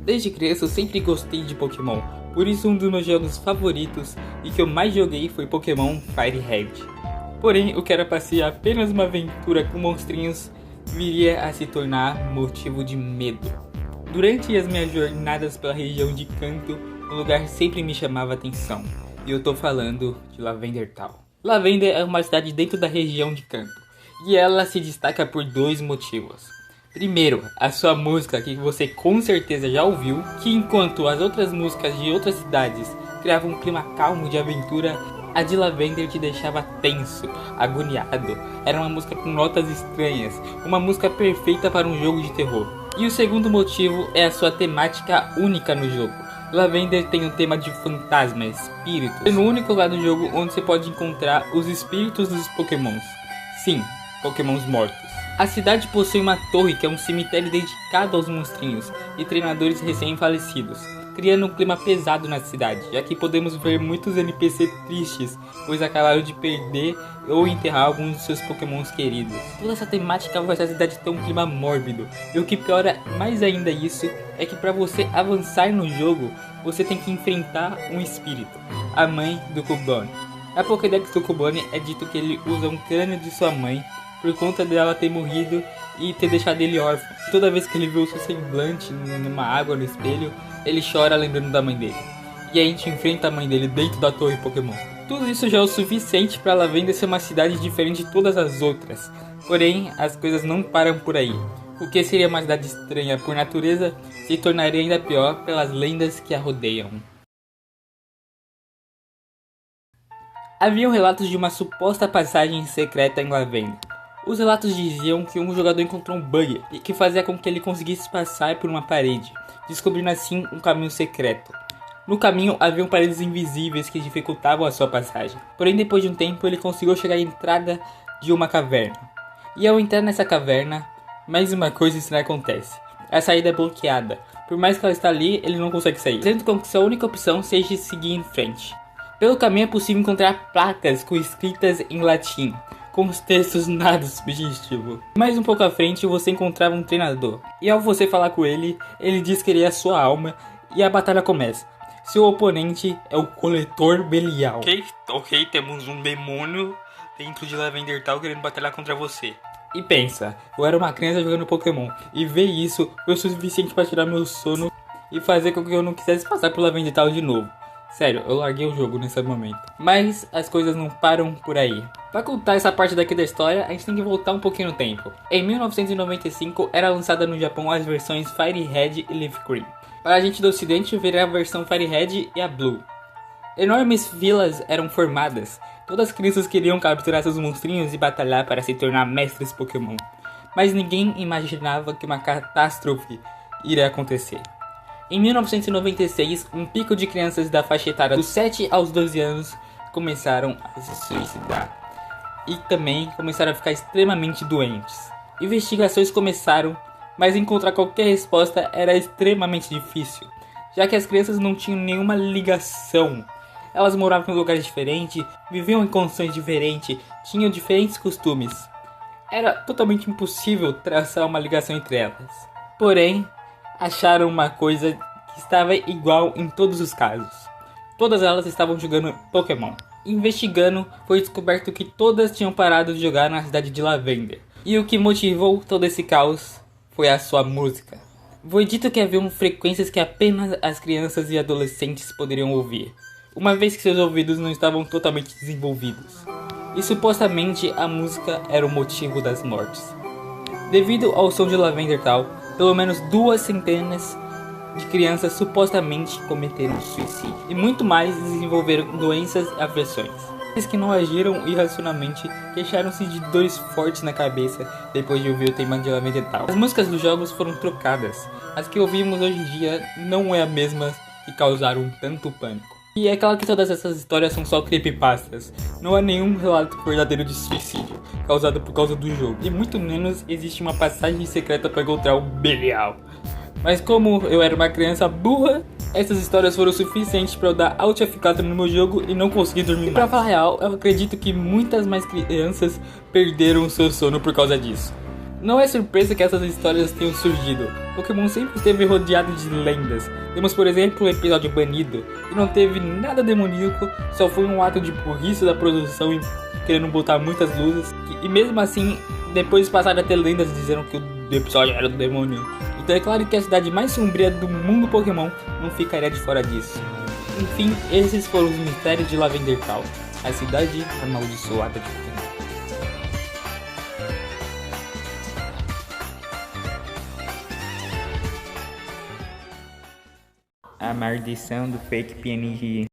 Desde criança eu sempre gostei de Pokémon, por isso um dos meus jogos favoritos e que eu mais joguei foi Pokémon Fire Red. Porém, o que era para ser apenas uma aventura com monstrinhos viria a se tornar motivo de medo. Durante as minhas jornadas pela região de Kanto, o lugar sempre me chamava atenção, e eu tô falando de Lavender Town. Lavender é uma cidade dentro da região de Kanto, e ela se destaca por dois motivos. Primeiro, a sua música, que você com certeza já ouviu, que enquanto as outras músicas de outras cidades criavam um clima calmo de aventura, a de Lavender te deixava tenso, agoniado. Era uma música com notas estranhas, uma música perfeita para um jogo de terror. E o segundo motivo é a sua temática única no jogo. Lavender tem um tema de fantasma, espíritos. É no único lado do jogo onde você pode encontrar os espíritos dos Pokémons. Sim, Pokémons mortos. A cidade possui uma torre que é um cemitério dedicado aos monstrinhos e treinadores recém-falecidos, criando um clima pesado na cidade, já que podemos ver muitos NPC tristes, pois acabaram de perder ou enterrar alguns de seus Pokémons queridos. Toda essa temática faz a cidade ter um clima mórbido, e o que piora mais ainda isso é que para você avançar no jogo, você tem que enfrentar um espírito, a mãe do Cubone. A Pokédex do Cubone é dito que ele usa um crânio de sua mãe por conta dela ter morrido e ter deixado ele órfão. Toda vez que ele vê o seu semblante numa água no espelho, ele chora lembrando da mãe dele. E a gente enfrenta a mãe dele dentro da torre Pokémon. Tudo isso já é o suficiente para Lavender ser uma cidade diferente de todas as outras. Porém, as coisas não param por aí. O que seria uma cidade estranha por natureza se tornaria ainda pior pelas lendas que a rodeiam. Haviam relatos de uma suposta passagem secreta em Lavender. Os relatos diziam que um jogador encontrou um bug e que fazia com que ele conseguisse passar por uma parede, descobrindo assim um caminho secreto. No caminho haviam paredes invisíveis que dificultavam a sua passagem. Porém, depois de um tempo, ele conseguiu chegar à entrada de uma caverna. E ao entrar nessa caverna, mais uma coisa estranha acontece. A saída é bloqueada. Por mais que ela está ali, ele não consegue sair, fazendo com que sua única opção seja seguir em frente. Pelo caminho é possível encontrar placas com escritas em latim, com os textos nada sugestivos. Mais um pouco à frente você encontrava um treinador, e ao você falar com ele, ele diz que ele é a sua alma, e a batalha começa. Seu oponente é o Coletor Belial. Ok, temos um demônio dentro de Lavender Town querendo batalhar contra você. E pensa, eu era uma criança jogando Pokémon, e ver isso foi o suficiente para tirar meu sono e fazer com que eu não quisesse passar por Lavender Town de novo. Sério, eu larguei o jogo nesse momento. Mas as coisas não param por aí. Para contar essa parte daqui da história, a gente tem que voltar um pouquinho no tempo. Em 1995 era lançada no Japão as versões Fire Red e Leaf Green. Para a gente do ocidente ver a versão Fire Red e a Blue. Enormes filas eram formadas. Todas as crianças queriam capturar seus monstrinhos e batalhar para se tornar mestres Pokémon. Mas ninguém imaginava que uma catástrofe iria acontecer. Em 1996, um pico de crianças da faixa etária dos 7 aos 12 anos começaram a se suicidar. E também começaram a ficar extremamente doentes. Investigações começaram, mas encontrar qualquer resposta era extremamente difícil, já que as crianças não tinham nenhuma ligação. Elas moravam em lugares diferentes, viviam em condições diferentes, tinham diferentes costumes. Era totalmente impossível traçar uma ligação entre elas. Porém, acharam uma coisa que estava igual em todos os casos. Todas elas estavam jogando Pokémon. Investigando, foi descoberto que todas tinham parado de jogar na cidade de Lavender. E o que motivou todo esse caos foi a sua música. Foi dito que haviam frequências que apenas as crianças e adolescentes poderiam ouvir, uma vez que seus ouvidos não estavam totalmente desenvolvidos. E supostamente a música era o motivo das mortes. Devido ao som de Lavender Town, pelo menos 2 centenas de crianças supostamente cometeram suicídio. E muito mais desenvolveram doenças e aflições. Aqueles que não agiram irracionalmente queixaram-se de dores fortes na cabeça depois de ouvir o tema de Lavender Town. As músicas dos jogos foram trocadas. As que ouvimos hoje em dia não é a mesma que causaram tanto pânico. E é claro que todas essas histórias são só creepypastas. Não há nenhum relato verdadeiro de suicídio causado por causa do jogo. E muito menos existe uma passagem secreta para encontrar o Belial. Mas como eu era uma criança burra, essas histórias foram suficientes para eu dar Alt F4 no meu jogo e não conseguir dormir mais. Pra falar a real, eu acredito que muitas mais crianças perderam o seu sono por causa disso. Não é surpresa que essas histórias tenham surgido. Pokémon sempre esteve rodeado de lendas. Temos, por exemplo, o episódio Banido, que não teve nada demoníaco, só foi um ato de burrice da produção e querendo botar muitas luzes. E mesmo assim, depois passaram a ter lendas dizendo que o episódio era do demônio. Então é claro que a cidade mais sombria do mundo Pokémon não ficaria de fora disso. Enfim, esses foram os mistérios de Lavender Town, a cidade amaldiçoada de Pokémon. A maldição do fake PNG.